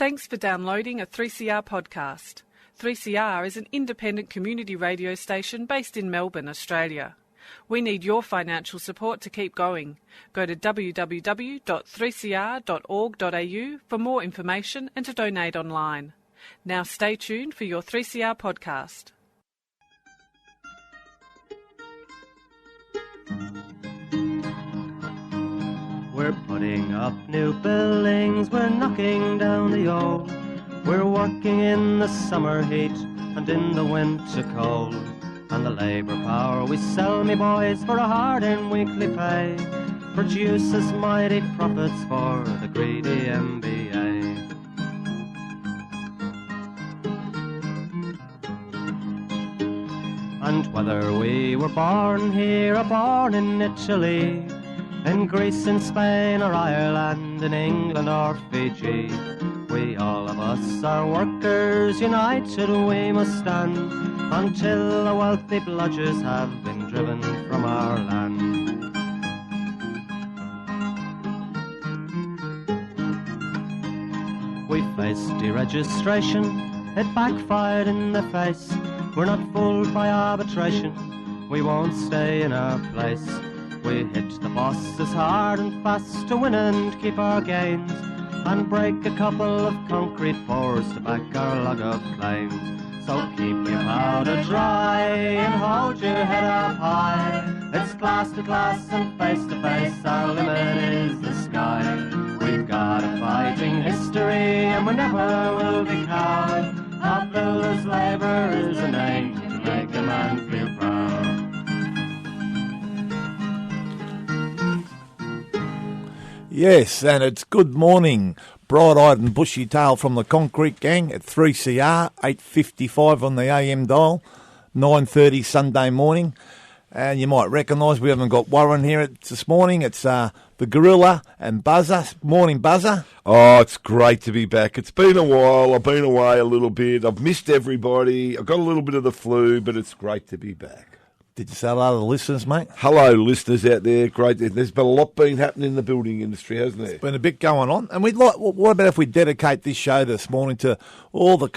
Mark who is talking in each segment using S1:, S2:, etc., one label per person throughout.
S1: Thanks for downloading a 3CR podcast. 3CR is an independent community radio station based in Melbourne, Australia. We need your financial support to keep going. Go to www.3cr.org.au for more information and to donate online. Now stay tuned for your 3CR podcast.
S2: We're putting up new buildings, we're knocking down the old. We're working in the summer heat and in the winter cold. And the labour power we sell, me boys, for a hard-earned weekly pay produces mighty profits for the greedy MBA. And whether we were born here or born in Italy, in Greece, in Spain or Ireland, in England or Fiji, we all of us are workers, united we must stand, until the wealthy bludgers have been driven from our land. We faced deregistration, it backfired in the face. We're not fooled by arbitration, we won't stay in our place. We hit the bosses hard and fast to win and keep our gains, and break a couple of concrete pours to back our log of claims. So keep your powder dry and hold your head up high. It's class to class and face to face, our limit is the sky. We've got a fighting history and we never will be cowed. Our builders' labour is a name to make a man feel proud.
S3: Yes, and it's good morning, bright-eyed and bushy-tailed from the Concrete Gang at 3CR, 8:55 on the AM dial, 9:30 Sunday morning. And you might recognise we haven't got Warren here this morning. It's the Gorilla and Buzzer. Morning, Buzzer.
S4: Oh, it's great to be back. It's been a while. I've been away a little bit. I've missed everybody. I've got a little bit of the flu, but it's great to be back.
S3: Did you say hello to the listeners, mate?
S4: Hello, listeners out there. Great. There's been a lot been happening in the building industry, hasn't there?
S3: There's been a bit going on. And we'd like. What about if we dedicate this show this morning to all the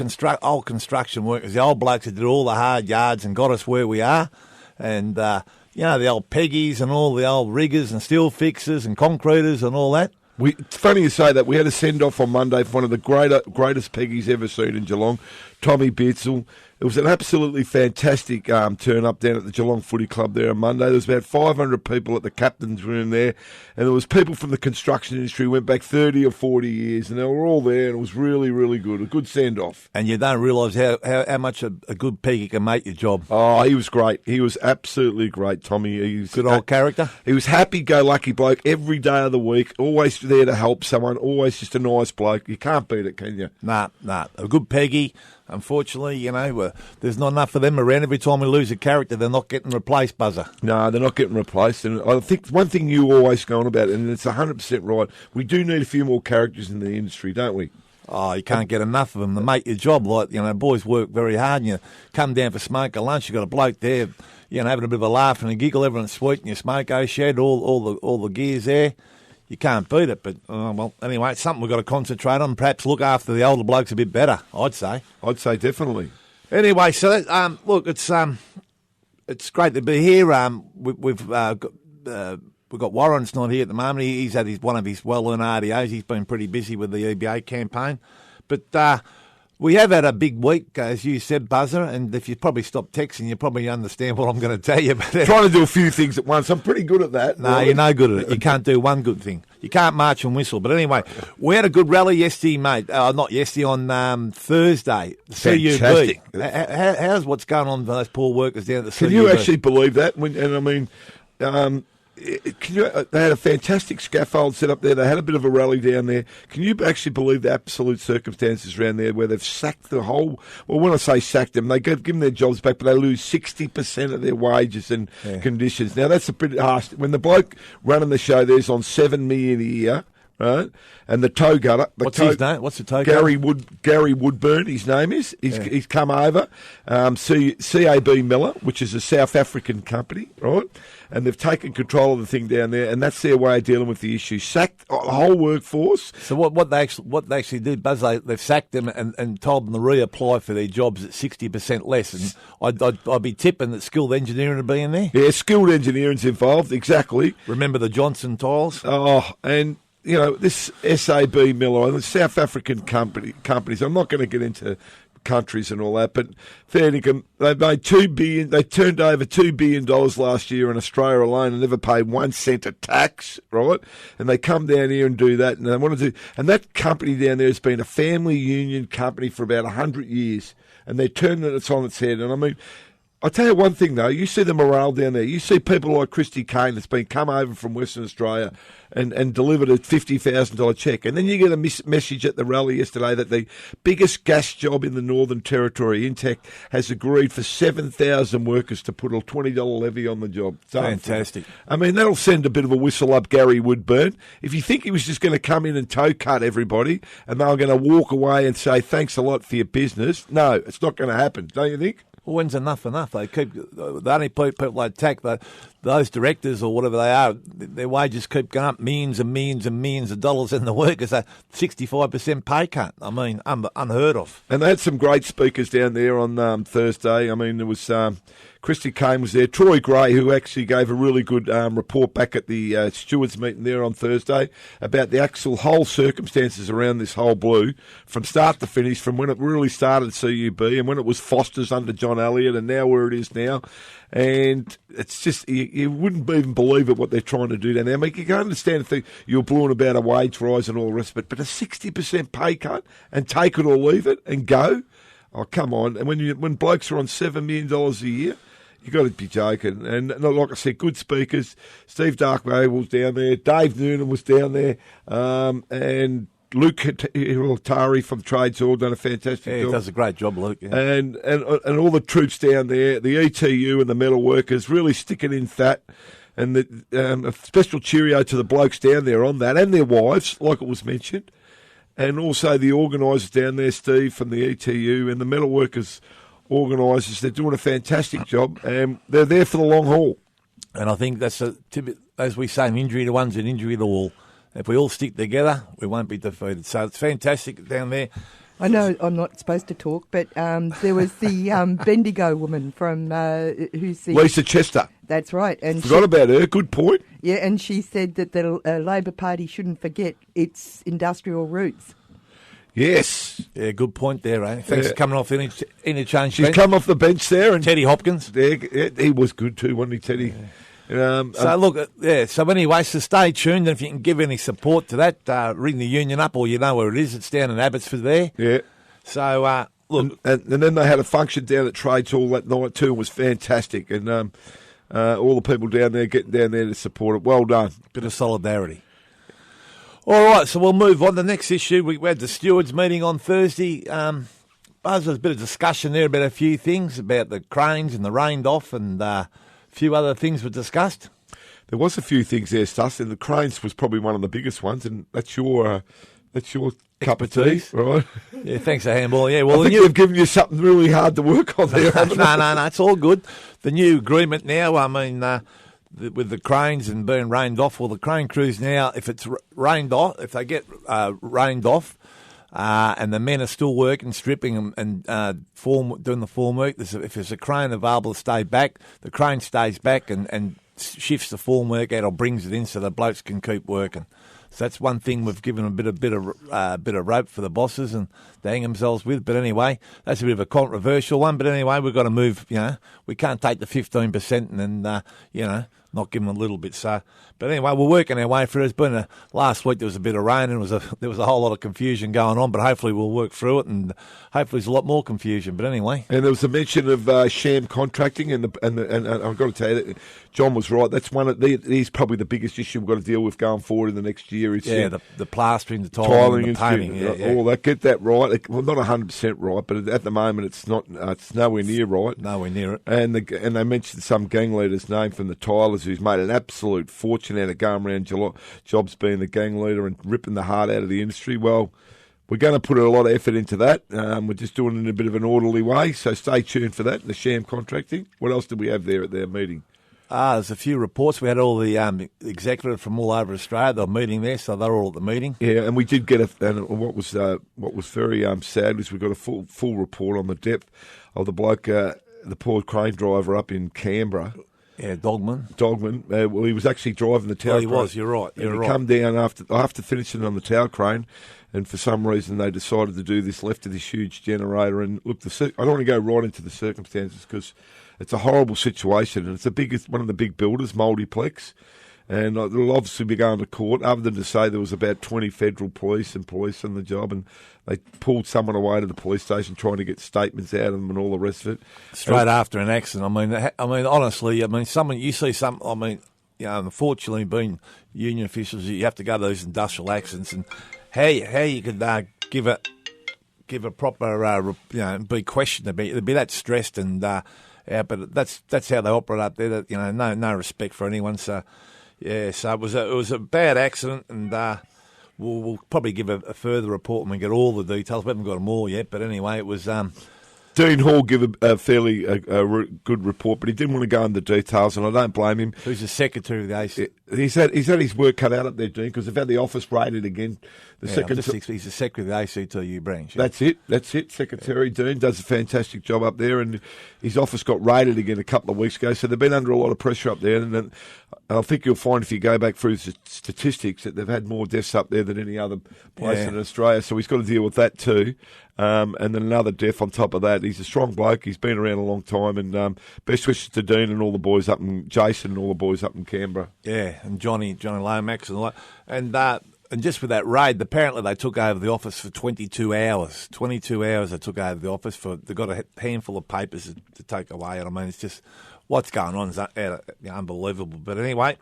S3: old construction workers, the old blokes that did all the hard yards and got us where we are, and the old peggies and all the old riggers and steel fixers and concreters and all that.
S4: It's funny you say that. We had a send-off on Monday for one of the greatest peggies ever seen in Geelong, Tommy Bitzel. It was an absolutely fantastic turn-up down at the Geelong Footy Club there on Monday. There was about 500 people at the captain's room there, and there was people from the construction industry who went back 30 or 40 years, and they were all there, and it was really, really good. A good send-off.
S3: And you don't realise how much a good peggy can make your job.
S4: Oh, he was great. He was absolutely great, Tommy. He was
S3: good old character.
S4: He was happy-go-lucky bloke every day of the week, always there to help someone, always just a nice bloke. You can't beat it, can you?
S3: Nah. A good peggy. Unfortunately, there's not enough of them around. Every time we lose a character, they're not getting replaced, Buzzer.
S4: No, they're not getting replaced. And I think one thing you always go on about, and it's 100% right, we do need a few more characters in the industry, don't we?
S3: Oh, you can't get enough of them to make your job. Like, boys work very hard, and you come down for smoke or lunch, you've got a bloke there, having a bit of a laugh and a giggle, everyone's sweet in your smoko shed, all the gear's there. You can't beat it, but, anyway, it's something we've got to concentrate on, perhaps look after the older blokes a bit better, I'd say.
S4: I'd say definitely.
S3: Anyway, so, look, it's great to be here. We've got Warren's not here at the moment. He's had one of his well-earned RDOs. He's been pretty busy with the EBA campaign. But we have had a big week, as you said, Buzzer, and if you probably stop texting, you probably understand what I'm going to tell you.
S4: Trying to do a few things at once. I'm pretty good at that.
S3: No, you're no good at it. You can't do one good thing. You can't march and whistle. But anyway, we had a good rally yesterday, mate. Not yesterday, on Thursday.
S4: Fantastic.
S3: CUB. How's what's going on with those poor workers down at the CUB?
S4: Can you actually believe that? They had a fantastic scaffold set up there. They had a bit of a rally down there. Can you actually believe the absolute circumstances around there where they've sacked the whole... Well, when I say sacked them, they give them their jobs back, but they lose 60% of their wages and conditions. Now, that's a bit harsh. When the bloke running the show there's on $7 million a year, right? And the toe gutter.
S3: What's his name? What's the toe gutter?
S4: Gary Woodburn, his name is. He's come over. CAB Miller, which is a South African company, right? And they've taken control of the thing down there, and that's their way of dealing with the issue. Sacked the whole workforce.
S3: So what they actually did, Buzz, they've sacked them and told them to reapply for their jobs at 60% less. And I'd be tipping that skilled engineering would be in there.
S4: Yeah, skilled engineering's involved, exactly.
S3: Remember the Johnson tiles?
S4: Oh, and you know this SAB Miller, the South African companies. I'm not going to get into countries and all that, but fair dinkum, they made $2 billion. They turned over $2 billion last year in Australia alone and never paid 1 cent of tax, right? And they come down here and do that, and they want to do. And that company down there has been a family union company for about 100 years, and they're turning it on its head. And I mean, I'll tell you one thing though, you see the morale down there. You see people like Christy Kane that's been come over from Western Australia and delivered a $50,000 cheque. And then you get a message at the rally yesterday that the biggest gas job in the Northern Territory, Intech, has agreed for 7,000 workers to put a $20 levy on the job.
S3: Fantastic.
S4: I mean, that'll send a bit of a whistle up Gary Woodburn. If you think he was just going to come in and toe cut everybody and they were going to walk away and say thanks a lot for your business, no, it's not going to happen, don't you think?
S3: Well, when's enough? They keep the only people they attack, those directors or whatever they are, their wages keep going up millions and millions and millions of dollars, and the workers are 65% pay cut. I mean, unheard of.
S4: And they had some great speakers down there on Thursday. I mean, there was Christy Kane was there, Troy Gray, who actually gave a really good report back at the stewards meeting there on Thursday about the actual whole circumstances around this whole blue from start to finish, from when it really started CUB and when it was Foster's under John Elliott and now where it is now. And it's just, you wouldn't even believe it what they're trying to do down there. I mean, you can understand if you're blowing about a wage rise and all the rest of it, but a 60% pay cut and take it or leave it and go? Oh, come on. And when blokes are on $7 million a year, you got to be joking. And like I said, good speakers. Steve Darkway was down there. Dave Noonan was down there. And Luke Hiratari from Trades Hall done a fantastic job.
S3: He does a great job, Luke. Yeah.
S4: And all the troops down there, the ETU and the metal workers really sticking in fat. And a special cheerio to the blokes down there on that and their wives, like it was mentioned. And also the organisers down there, Steve, from the ETU and the metal workers organisers. They're doing a fantastic job, and they're there for the long haul.
S3: And I think that's, as we say, an injury to one's an injury to all. If we all stick together, we won't be defeated. So it's fantastic down there.
S5: I know I'm not supposed to talk, but there was the Bendigo woman from who's the...
S4: Lisa Chester.
S5: That's right. And
S4: forgot about her. Good point.
S5: Yeah, and she said that the Labor Party shouldn't forget its industrial roots.
S4: Yes.
S3: Yeah, good point there, eh? Thanks for coming off interchange.
S4: She's come off the bench there. And
S3: Teddy Hopkins.
S4: He was good too, wasn't he, Teddy? Yeah.
S3: So anyway, so stay tuned, and if you can give any support to that, ring the union up, or you know where it is. It's down in Abbotsford there.
S4: Yeah.
S3: So, look.
S4: And then they had a function down at Trades Hall that night too. It was fantastic. And all the people down there getting down there to support it. Well done.
S3: Bit of solidarity. All right, so we'll move on. The next issue, we had the stewards meeting on Thursday. Buzz, there's a bit of discussion there about a few things, about the cranes and the rained off, and a few other things were discussed.
S4: There was a few things there, Stuss, and the cranes was probably one of the biggest ones, and that's your cup of tea, right?
S3: Yeah, thanks, a handball. Yeah, well,
S4: they've given you something really hard to work on there.
S3: No, it's all good. The new agreement now, I mean, with the cranes and being rained off, well, the crane crews now, if it's rained off, if they get rained off, and the men are still working, stripping and doing the form work, if there's a crane available to stay back, the crane stays back and shifts the form work out or brings it in so the blokes can keep working. So that's one thing we've given a bit of rope for the bosses and to hang themselves with. But anyway, that's a bit of a controversial one. But anyway, we've got to move. We can't take the 15% and then not give them a little bit. So, but anyway, we're working our way through. It's been last week there was a bit of rain and there was a whole lot of confusion going on. But hopefully we'll work through it, and hopefully there's a lot more confusion. But anyway,
S4: and there was a mention of sham contracting, and I've got to tell you that John was right. That's he's probably the biggest issue we've got to deal with going forward in the next year. It's
S3: the plastering, the tiling, the painting,
S4: all that. Get that right. Well, not 100% right, but at the moment it's not. It's nowhere near right.
S3: Nowhere near it.
S4: And they mentioned some gang leader's name from the tilers builders who's made an absolute fortune out of going around jobs being the gang leader and ripping the heart out of the industry. Well, we're going to put a lot of effort into that. We're just doing it in a bit of an orderly way, so stay tuned for that, the sham contracting. What else did we have there at their meeting?
S3: There's a few reports. We had all the executives from all over Australia. They were meeting there, so they're all at the meeting.
S4: Yeah, and we did get what was very sad was we got a full report on the depth of the bloke, the poor crane driver up in Canberra.
S3: Yeah, Dogman.
S4: Well, he was actually driving the tower crane.
S3: He was, you're right.
S4: He come down after finishing on the tower crane, and for some reason they decided to do this left of this huge generator. And look, I don't want to go right into the circumstances because it's a horrible situation, and it's one of the big builders, Multiplex, and they'll obviously be going to court, other than to say there was about 20 federal police on the job, and they pulled someone away to the police station trying to get statements out of them and all the rest of it.
S3: Straight after an accident. I mean, honestly, you see some. I mean, unfortunately, being union officials, you have to go to these industrial accidents, and how you could give a proper, be questioned about it, be that stressed and. Yeah, but that's how they operate up there. That no respect for anyone. So yeah, so it was a bad accident, and we'll probably give a further report when we get all the details. We haven't got them all yet, but anyway, it was.
S4: Dean Hall gave a fairly good report, but he didn't want to go into the details, and I don't blame him.
S3: Who's the secretary of the AC?
S4: He's had his work cut out up there, Dean, because they've had the office raided again.
S3: He's the secretary of the ACTU branch.
S4: Yeah. That's it. Secretary Dean does a fantastic job up there, and his office got raided again a couple of weeks ago, so they've been under a lot of pressure up there, and I think you'll find if you go back through the statistics that they've had more deaths up there than any other place in Australia, so he's got to deal with that too. And then another death on top of that. He's a strong bloke. He's been around a long time. And best wishes to Dean and all the boys up in Jason and all the boys up in Canberra.
S3: Yeah, and Johnny Lomax and all that. And just with that raid, apparently they took over the office for 22 hours. 22 hours they took over the office they got a handful of papers to take away. And I mean, it's just what's going on is unbelievable. But anyway.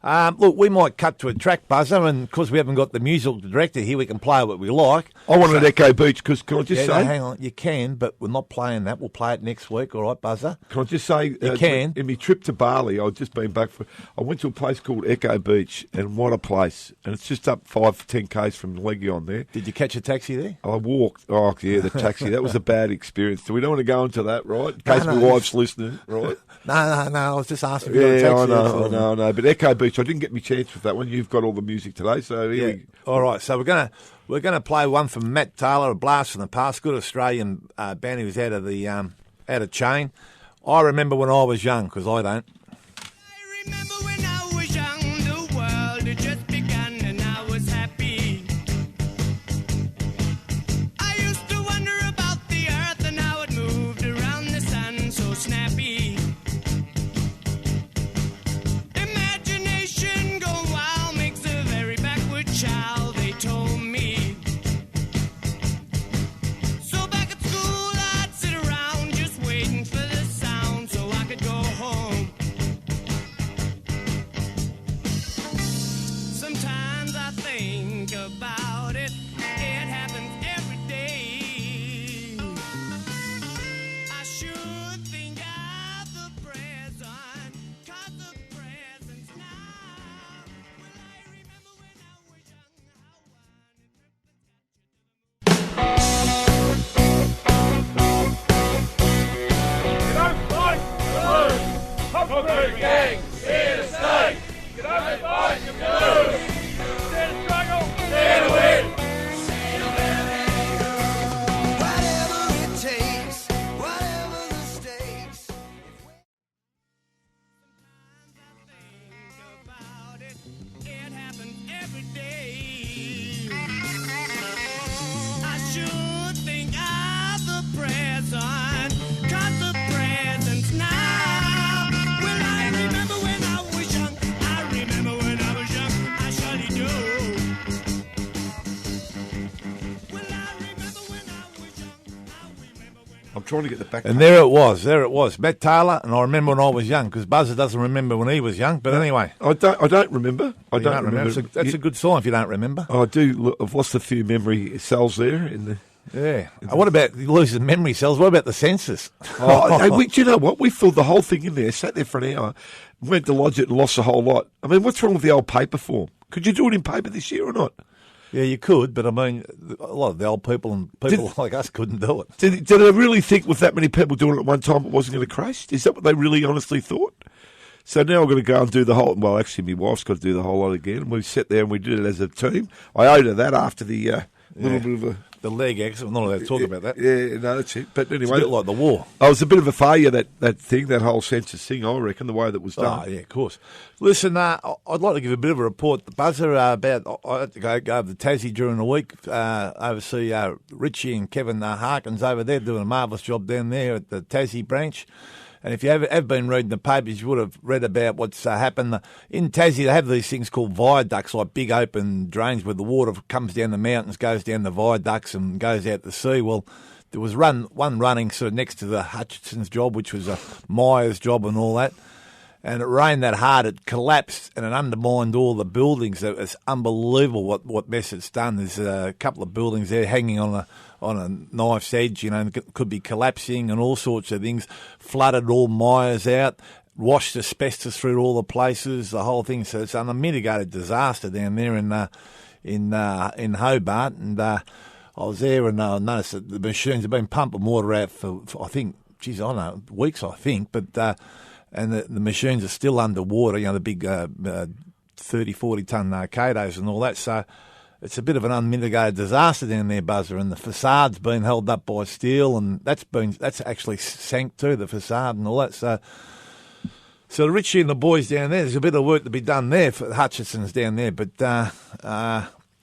S3: Look, we might cut to a track buzzer, and because we haven't got the musical director here, we can play what we like.
S4: I wanted Echo Beach, because can I just say...
S3: No, hang on, you can, but we're not playing that. We'll play it next week, all right, buzzer?
S4: Can I just say...
S3: You can.
S4: In my trip to Bali, I've just been back I went to a place called Echo Beach, and what a place. And it's just up 5-10 k's from Legion there.
S3: Did you catch a taxi there?
S4: I walked. Oh, yeah, the taxi. That was a bad experience. So we don't want to go into that, right? In case my wife's listening, right?
S3: No, I was just asking
S4: for a taxi. I know. But Echo Beach, I didn't get my chance with that one. You've got all the music today, so
S3: all right. So we're gonna play one from Matt Taylor, A Blast from the Past, good Australian band who was out of chain. I remember when I was young, because I don't.
S6: I remember when I was young, the world had just begun and I was happy. I used to wonder about the earth and how it moved around the sun so snappy. Child, they told me. So back at school, I'd sit around just waiting for the sound so I could go home. Sometimes I think about it, it happens every day. I should think of the present, 'cause the present's now. Will I remember when I was young, how I Humphrey Gang, here to stay. You don't fight, you lose. Stand to struggle, stand to win. Whatever it takes, whatever the stakes. Sometimes I think about it, it happens every day. I should think of the present, 'cause the present's now.
S4: I'm trying to get the back.
S3: And there it was, Matt Taylor, and I remember when I was young, because Buzzer doesn't remember when he was young, but anyway.
S4: I don't remember. I don't remember.
S3: That's a good sign if you don't remember.
S4: I do. I've lost a few memory cells there in the...
S3: Yeah. What about losing memory cells? What about the census?
S4: Do you know what? We filled the whole thing in there, sat there for an hour, went to lodge it and lost a whole lot. I mean, what's wrong with the old paper form? Could you do it in paper this year or not?
S3: Yeah, you could, but I mean, a lot of the old people and people like us couldn't do it.
S4: Did they really think with that many people doing it at one time it wasn't going to crash? Is that what they really honestly thought? So now I've got to go and do the whole... Well, actually, my wife's got to do the whole lot again. We sat there and we did it as a team. I owed her that after the little bit of a...
S3: The leg accident. I'm not allowed to talk about that.
S4: Yeah, no, that's it. But anyway...
S3: It's a bit like the war.
S4: I was a bit of a failure, that whole census thing, I reckon, the way that was done.
S3: Oh, yeah, of course. Listen, I'd like to give a bit of a report. The buzzer about... I had to go over to Tassie during the week, oversee Richie and Kevin Harkins over there doing a marvellous job down there at the Tassie branch. And if you have been reading the papers, you would have read about what's happened. In Tassie, they have these things called viaducts, like big open drains where the water comes down the mountains, goes down the viaducts and goes out to sea. Well, there was one running sort of next to the Hutchinson's job, which was a Myers job and all that. And it rained that hard, it collapsed and it undermined all the buildings. It's unbelievable what mess it's done. There's a couple of buildings there hanging on a knife's edge, and it could be collapsing and all sorts of things. Flooded all Myers out, washed asbestos through all the places, the whole thing. So it's an unmitigated disaster down there in Hobart. And I was there and I noticed that the machines have been pumping water out for I think, I don't know, weeks, I think, but... and the machines are still underwater, the big 30, 40-tonne Katos and all that. So it's a bit of an unmitigated disaster down there, Buzzer. And the facade's been held up by steel, and that's actually sank too, the facade and all that. So Richie and the boys down there, there's a bit of work to be done there for the Hutchinsons down there. But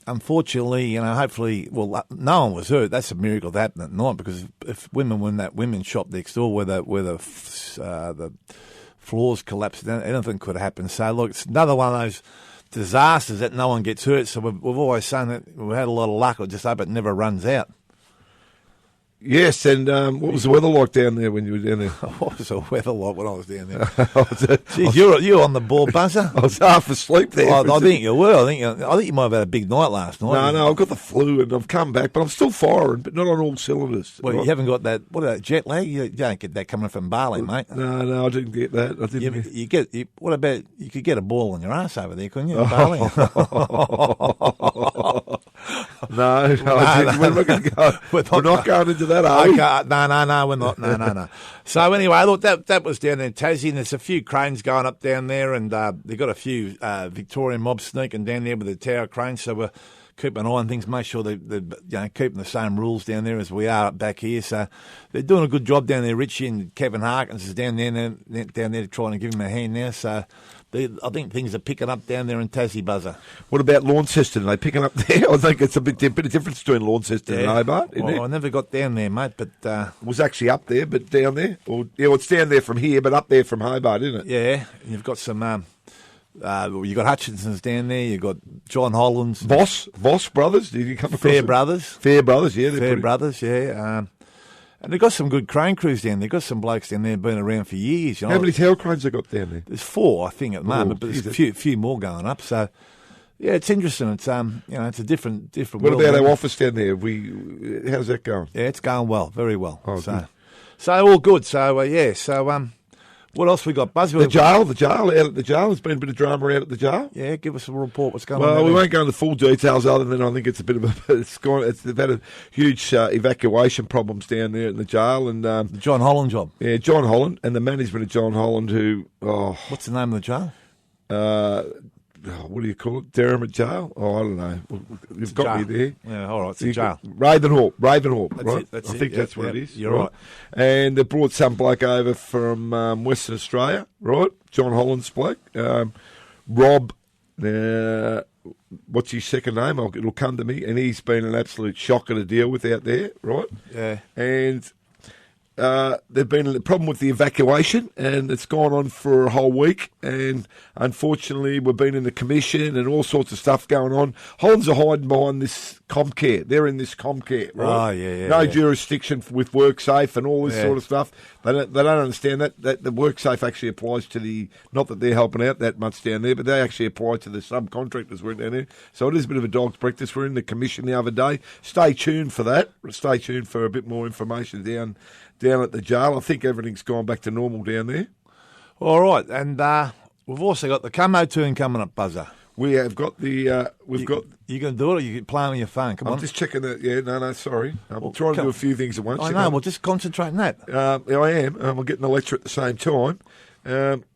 S3: unfortunately, hopefully, well, no one was hurt. That's a miracle that happened at night, because if women were in that women's shop next door where the floors collapsed, anything could have happened. So, look, it's another one of those disasters that no one gets hurt. So we've always saying that we've had a lot of luck. I just hope it never runs out.
S4: Yes, and what was the weather like down there when you were down there?
S3: What was the weather like when I was down there? Jeez, you're on the ball, Buzzer.
S4: I was half asleep there.
S3: I think you were. I think you might have had a big night last night.
S4: No, I've got the flu and I've come back, but I'm still firing, but not on all cylinders.
S3: Well, you haven't got that. What about jet lag? You don't get that coming from Bali, mate.
S4: No, I didn't get that. I didn't.
S3: What about you could get a ball on your ass over there, couldn't you? Bali?
S4: No, we're not going to go. We're not going into that, are we?
S3: No, we're not. No. So anyway, look, that was down in Tassie, and there's a few cranes going up down there, and they've got a few Victorian mobs sneaking down there with the tower cranes, so we're keeping an eye on things, make sure they're keeping the same rules down there as we are back here. So they're doing a good job down there. Richie and Kevin Harkins is down there trying to give him a hand now, so... I think things are picking up down there in Tassie, Buzzer.
S4: What about Launceston? Are they picking up there? I think it's a bit of difference between Launceston and Hobart, isn't it?
S3: I never got down there, mate, but...
S4: it was actually up there, but down there? It's down there from here, but up there from Hobart, isn't it?
S3: Yeah, and you've got some... you've got Hutchinson's down there, you've got John Holland's...
S4: Voss brothers? Did you come across
S3: Fair Brothers.
S4: Fair Brothers, yeah.
S3: Fair Brothers, yeah. And they've got some good crane crews down there. They've got some blokes down there been around for years.
S4: How many tower cranes have got down there?
S3: There's 4, I think, at the moment, but there's a few more going up. So, yeah, it's interesting. It's it's a different.
S4: What about our office down there? How's that going?
S3: Yeah, it's going well, very well.
S4: Oh,
S3: so all good. So what else we got, Buzz?
S4: The jail out at the jail. There's been a bit of drama out at the jail.
S3: Yeah, give us a report. What's going on?
S4: Well, we won't go into full details other than I think it's a bit of they've had a huge evacuation problems down there in the jail. And
S3: the John Holland job.
S4: Yeah, John Holland and the management of John Holland
S3: what's the name of the jail?
S4: What do you call it? Derrimut Jail? Oh, I don't know. You've got me there.
S3: Yeah, all right. It's a jail.
S4: Ravenhaup, right?
S3: That's
S4: I think that's what it is.
S3: You're right.
S4: And they brought some bloke over from Western Australia, right? John Holland's bloke. Rob, what's his second name? It'll come to me. And he's been an absolute shocker to deal with out there, right?
S3: Yeah.
S4: And there's been a problem with the evacuation, and it's gone on for a whole week. And unfortunately, we've been in the commission and all sorts of stuff going on. Hollands are hiding behind this Comcare. They're in this Comcare, right?
S3: Oh, yeah.
S4: No jurisdiction with WorkSafe and all this sort of stuff. They don't understand that the WorkSafe actually applies to the, not that they're helping out that much down there, but they actually apply to the subcontractors we're down there. So it is a bit of a dog's breakfast. We're in the commission the other day. Stay tuned for that. Stay tuned for a bit more information down at the jail. I think everything's gone back to normal down there.
S3: All right, and we've also got the Como tune coming up, Buzzer.
S4: We have got the
S3: You going to do it, or you playing on your phone? Come on.
S4: I'm just checking that. Yeah, no, sorry. I'm trying to do a few things at once.
S3: I know. Well, just concentrate on that.
S4: I am. We're getting the lecture at the same time.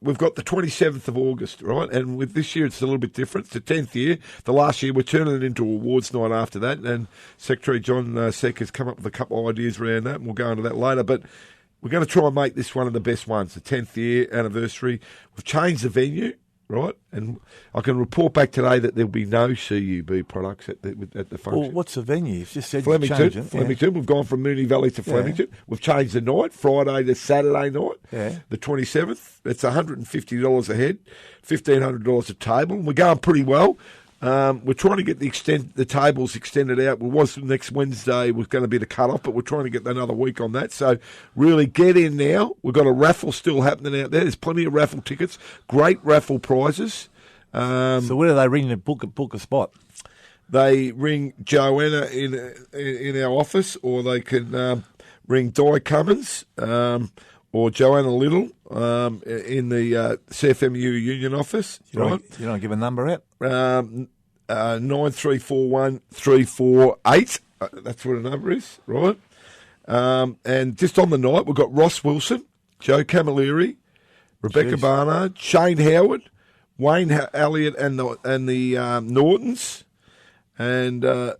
S4: We've got the 27th of August, right? And with this year, it's a little bit different. It's the 10th year. The last year, we're turning it into awards night after that. And Secretary John Seck has come up with a couple of ideas around that, and we'll go into that later. But we're going to try and make this one of the best ones, the 10th year anniversary. We've changed the venue, right? And I can report back today that there'll be no CUB products at the function.
S3: Well, what's the venue? You've just said
S4: Flemington.
S3: Flemington.
S4: We've gone from Moonee Valley to Flemington. Yeah. We've changed the night, Friday to Saturday night, the 27th. It's $150 a head, $1,500 a table. And we're going pretty well. We're trying to get the tables extended out. It was next Wednesday was going to be the cut-off, but we're trying to get another week on that. So really get in now. We've got a raffle still happening out there. There's plenty of raffle tickets, great raffle prizes.
S3: So where do they ring to book a spot?
S4: They ring Joanna in our office, or they can ring Di Cummins or Joanna Little in the CFMEU Union office.
S3: You don't give a number out?
S4: 9341 348. That's what the number is, right? And just on the night, we've got Ross Wilson, Joe Camilleri, Rebecca Barnard, Shane Howard, Wayne Elliott, and the Nortons, and the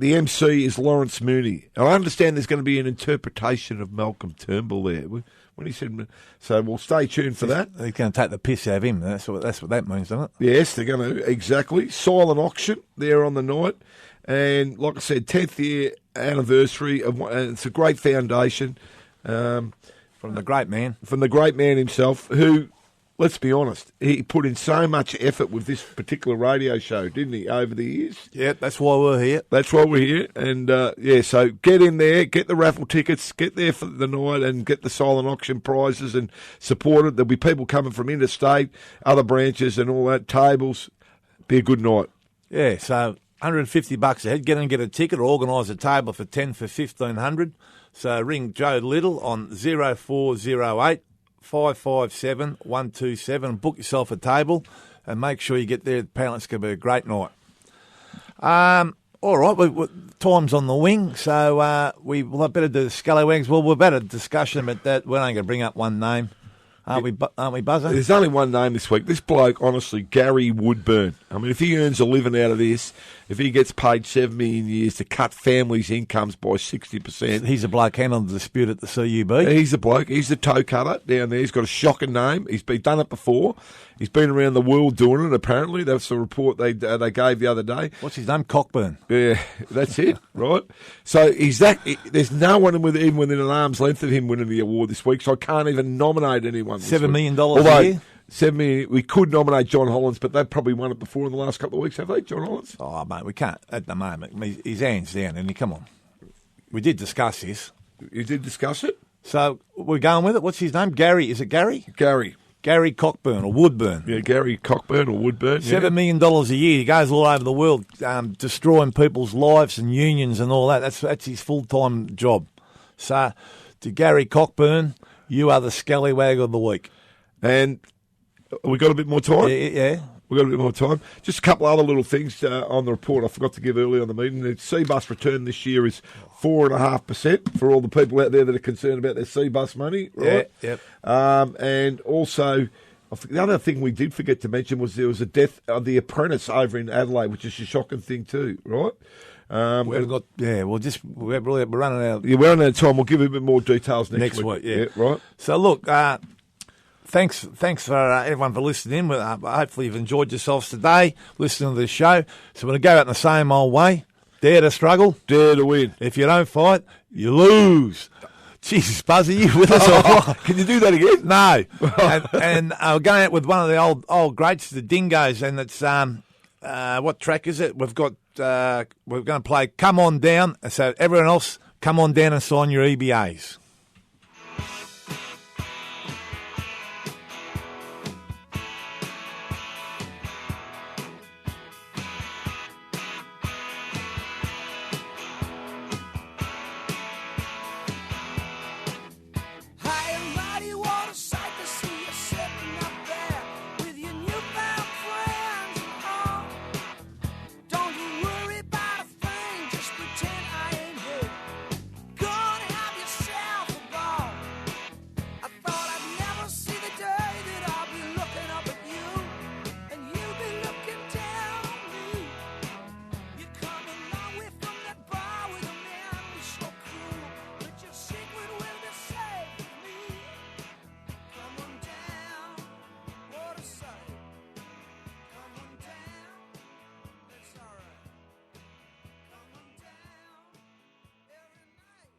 S4: MC is Lawrence Mooney. And I understand there's going to be an interpretation of Malcolm Turnbull there. When he said, so we'll stay tuned for that.
S3: They're going to take the piss out of him. That's what that means, doesn't it?
S4: Yes, they're going to, exactly. Silent auction there on the night. And like I said, 10th year anniversary. And it's a great foundation.
S3: From the great man.
S4: From the great man himself, who, let's be honest, he put in so much effort with this particular radio show, didn't he, over the years?
S3: Yeah, that's why we're here.
S4: That's why we're here. And, so get in there, get the raffle tickets, get there for the night and get the silent auction prizes and support it. There'll be people coming from interstate, other branches and all that, tables. Be a good night.
S3: Yeah, so $150 a head. Get and get a ticket or organise a table for 10 for $1,500. So ring Joe Little on 0408 557 127 and book yourself a table and make sure you get there. Apparently it's going to be a great night. All right, time's on the wing, so we'll better do the scallywags. Well, we've had a discussion about that. We're only going to bring up one name. Aren't we, Buzzer?
S4: There's only one name this week. This bloke, honestly, Gary Woodburn. I mean, if he earns a living out of this, if he gets paid 7 million years to cut families' incomes by 60%.
S3: He's a bloke handling the dispute at the CUB.
S4: He's the bloke. He's the toe cutter down there. He's got a shocking name. He's done it before. He's been around the world doing it, apparently. That's the report they gave the other day.
S3: What's his name? Cockburn.
S4: Yeah, that's it, right? So there's no one even within an arm's length of him winning the award this week, so I can't even nominate anyone this
S3: $7
S4: week.
S3: million a year?
S4: $7 million. We could nominate John Hollands, but they've probably won it before in the last couple of weeks, have they, John Hollands?
S3: Oh, mate, we can't at the moment. His hand's down, and come on. We did discuss this.
S4: You did discuss it?
S3: So we're going with it. What's his name? Gary. Is it Gary?
S4: Gary
S3: Cockburn or Woodburn.
S4: Yeah, Gary Cockburn or Woodburn.
S3: $7 million a year. He goes all over the world, destroying people's lives and unions and all that. That's his full-time job. So, to Gary Cockburn, you are the scallywag of the week.
S4: And we got a bit more time?
S3: Yeah.
S4: We've got a bit more time. Just a couple other little things on the report I forgot to give earlier on the meeting. The C-Bus return this year is 4.5% for all the people out there that are concerned about their C-Bus money, right?
S3: Yeah, yep.
S4: And also, the other thing we did forget to mention was there was a death of the apprentice over in Adelaide, which is a shocking thing too, right?
S3: We're running out.
S4: Yeah, we're running out of time. We'll give you a bit more details next week.
S3: Yeah,
S4: right.
S3: So look, thanks for everyone for listening in. Hopefully you've enjoyed yourselves today listening to this show. So we're going to go out in the same old way. Dare to struggle.
S4: Dare to win.
S3: If you don't fight, you lose. Jesus, Buzz, are you with us or what?
S4: Can you do that again?
S3: No. And we're going out with one of the old greats, the Dingoes, and it's what track is it? We're going to play "Come On Down." So everyone else, come on down and sign your EBAs.
S6: High and mighty, what a sight to see you sitting up there with your newfound friends and all. Don't you worry about a thing, just pretend I ain't here. Go on and have yourself a ball. I thought I'd never see the day that I'll be looking up at you and you'll be looking down on me. You come a long way from that bar with a man who's so cool, but your secret will be safe with me. Come on down, what a sight. Come on down, that's alright. Come on down, every night.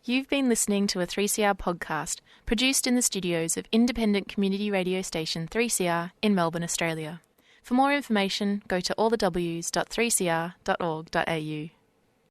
S7: You've been listening to a 3CR podcast produced in the studios of independent community radio station 3CR in Melbourne, Australia. For more information, go to allthews.3cr.org.au.